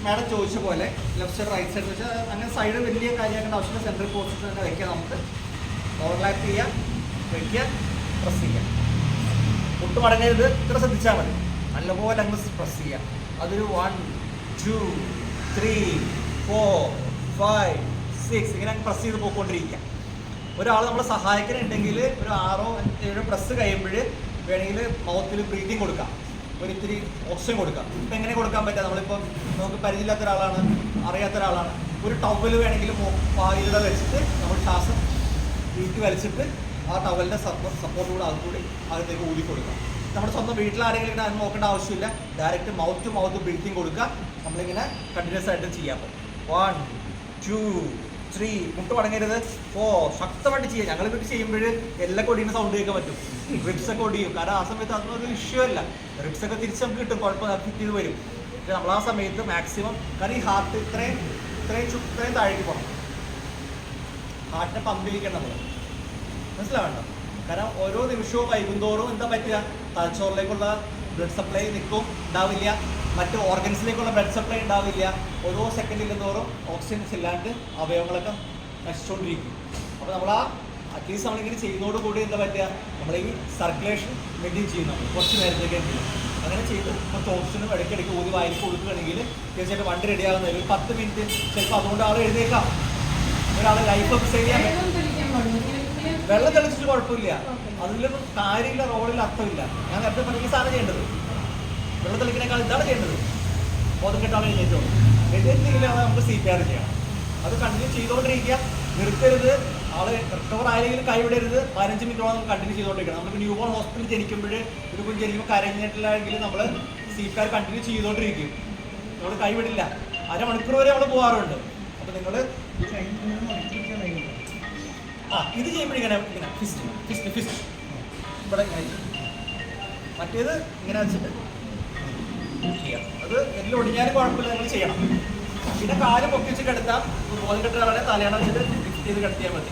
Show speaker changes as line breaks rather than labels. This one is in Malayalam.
മാഡം ചോദിച്ച പോലെ ലെഫ്റ്റ് സൈഡ് റൈറ്റ് സൈഡ് വെച്ചാൽ അങ്ങനെ സൈഡ് വലിയ കാര്യമാക്കേണ്ട ആവശ്യമില്ല. സെൻട്രൽ പോസിഷൻ തന്നെ വയ്ക്കുക. നമുക്ക് ഓവർലാപ്പ് ചെയ്യുക, വയ്ക്കുക, പ്രസ് ചെയ്യുക. മുട്ട് മടങ്ങരുത്. ഇത്ര ശ്രദ്ധിച്ചാൽ മതി. നല്ലപോലെ അങ്ങ് പ്രസ് ചെയ്യുക. അതൊരു 1 2 3 4 5 6 ഇങ്ങനെ പ്രസ് ചെയ്ത് പോയിക്കൊണ്ടിരിക്കുക. ഒരാൾ നമ്മളെ സഹായിക്കാനുണ്ടെങ്കിൽ ഒരു 6 7 പ്രസ് കഴിയുമ്പോൾ വേണമെങ്കിൽ മൗത്തിൽ ബ്രീതിങ് കൊടുക്കാം, ഒരു ഇത്തിരി ഓക്സിജൻ കൊടുക്കാം. ഇപ്പം എങ്ങനെ കൊടുക്കാൻ പറ്റുക? നമ്മളിപ്പം നമുക്ക് പരിചയമില്ലാത്ത ഒരാളാണ്, അറിയാത്ത ഒരാളാണ്, ഒരു ടവൽ വേണമെങ്കിൽ വായിലൂടെ വെച്ചിട്ട് നമ്മൾ ശ്വാസം വീട്ടി വലിച്ചിട്ട് ആ ടവലിൻ്റെ സപ്പോർട്ട് കൂടെ അതുകൂടി അകത്തേക്ക് ഊതി കൊടുക്കാം. നമ്മുടെ സ്വന്തം വീട്ടിൽ ആരെങ്കിലും ഇങ്ങനെ അത് നോക്കേണ്ട ആവശ്യമില്ല. Direct mouth to mouth breathing കൊടുക്കുക. നമ്മളിങ്ങനെ കണ്ടിന്യൂസ് ആയിട്ട് ചെയ്യാം. 1 2 3 മുട്ട് മടങ്ങരുത്. 4 ശക്തമായിട്ട് ചെയ്യുക. ഞങ്ങൾ ഇതൊക്കെ ചെയ്യുമ്പോൾ എല്ലാ കൊടിയുടെ സൗണ്ട് കേൾക്കാൻ പറ്റും. റിബ്സ് ഒക്കെ ഒടിയും. കാരണം ആ സമയത്ത് അതൊന്നും ഇഷ്യൂ അല്ല. റിബ്സ് ഒക്കെ തിരിച്ച് നമുക്ക് കിട്ടും, കുഴപ്പമില്ല, ഫിറ്റ് ചെയ്ത് വരും. പക്ഷേ നമ്മൾ ആ സമയത്ത് മാക്സിമം, കാരണം ഈ ഹാർട്ട് ഇത്രയും താഴേക്ക് പോകണം. ഹാർട്ടിനെ പമ്പിലിരിക്കണം നമ്മൾ, മനസ്സിലാവണ്ട. കാരണം ഓരോ നിമിഷവും വൈകുന്തോറും എന്താ പറ്റുക? തലച്ചോറിലേക്കുള്ള ബ്ലഡ് സപ്ലൈ ഉണ്ടാവില്ല, മറ്റ് ഓർഗൻസിലേക്കുള്ള ബ്ലഡ് സപ്ലൈ ഉണ്ടാവില്ല. ഓരോ സെക്കൻഡിൽ തോറും ഓക്സിജൻസ് ഇല്ലാണ്ട് അവയവങ്ങളൊക്കെ നശിച്ചുകൊണ്ടിരിക്കും. അപ്പോൾ നമ്മൾ അറ്റ്ലീസ്റ്റ് നമ്മളിങ്ങനെ ചെയ്യുന്നതോടുകൂടി എന്താ പറ്റുക? നമ്മൾ ഈ സർക്കുലേഷൻ മെയിൻറ്റെയിൻ ചെയ്യുന്നു കുറച്ച് നേരത്തേക്കെങ്കിലും. അങ്ങനെ ചെയ്ത് കുറച്ച് ഓക്സിജനും ഇടയ്ക്കിടയ്ക്ക് ഊതി വായിൽ കൊടുക്കുകയാണെങ്കിൽ തീർച്ചയായിട്ടും വണ്ടി റെഡിയാകുന്ന ഒരു 10 മിനിറ്റ് ചിലപ്പോൾ അതുകൊണ്ട് ആൾ എഴുന്നേക്കാം. ഒരാൾ ലൈഫൊക്കെ സേവ് ചെയ്യാൻ വെള്ളം തെളിച്ചിട്ട് കുഴപ്പമില്ല. അതിലൊന്നും കാര്യമില്ല, റോളിൽ അർത്ഥമില്ല. ഞാൻ നേരത്തെ പറഞ്ഞ സാധനം ചെയ്യേണ്ടത് വെള്ളം തെളിക്കുന്നേക്കാൾ ഇതാണ് ചെയ്യേണ്ടത്. ബോധം കെട്ടാണ് എഴുന്നേറ്റോളൂ. എഴുന്നേറ്റില്ലെങ്കിൽ നമുക്ക് CPR ചെയ്യണം. അത് കണ്ടിന്യൂ ചെയ്തുകൊണ്ടിരിക്കുക, നിർത്തരുത്. ആള് റിക്കവർ ആയില്ലെങ്കിൽ കൈവിടരുത്. 15 മിനിറ്റോളം നമുക്ക് കണ്ടിന്യൂ ചെയ്തുകൊണ്ടിരിക്കണം. നമുക്ക് ന്യൂ ബോൺ ഹോസ്പിറ്റലിൽ ജനിക്കുമ്പോൾ ഒരു കുഞ്ഞ് ജനിക്കുമ്പോൾ കരഞ്ഞിട്ടില്ലെങ്കിൽ നമ്മൾ CPR കണ്ടിന്യൂ ചെയ്തുകൊണ്ടിരിക്കും. നമ്മൾ കൈവിടില്ല. അരമണിക്കൂർ വരെ നമ്മൾ പോകാറുണ്ട്. അപ്പോൾ നിങ്ങൾ ഇത് ചെയ്യുമ്പോൾ ഇങ്ങനെ ഫിസ്റ്റ് ഇവിടെ ഇങ്ങനെ മറ്റേത് ഇങ്ങനെ വെച്ചിട്ട് ചെയ്യാം. അത് എല്ലാം ഒടിഞ്ഞാലും കുഴപ്പമില്ല, നിങ്ങൾ ചെയ്യണം. പിന്നെ കാല് പൊക്കി വെച്ച് കിടത്താം. ബോധം കെട്ട ആളെ തലയണ വെച്ചിട്ട് ഫിറ്റ് ചെയ്ത് കിടത്തിയാൽ മതി.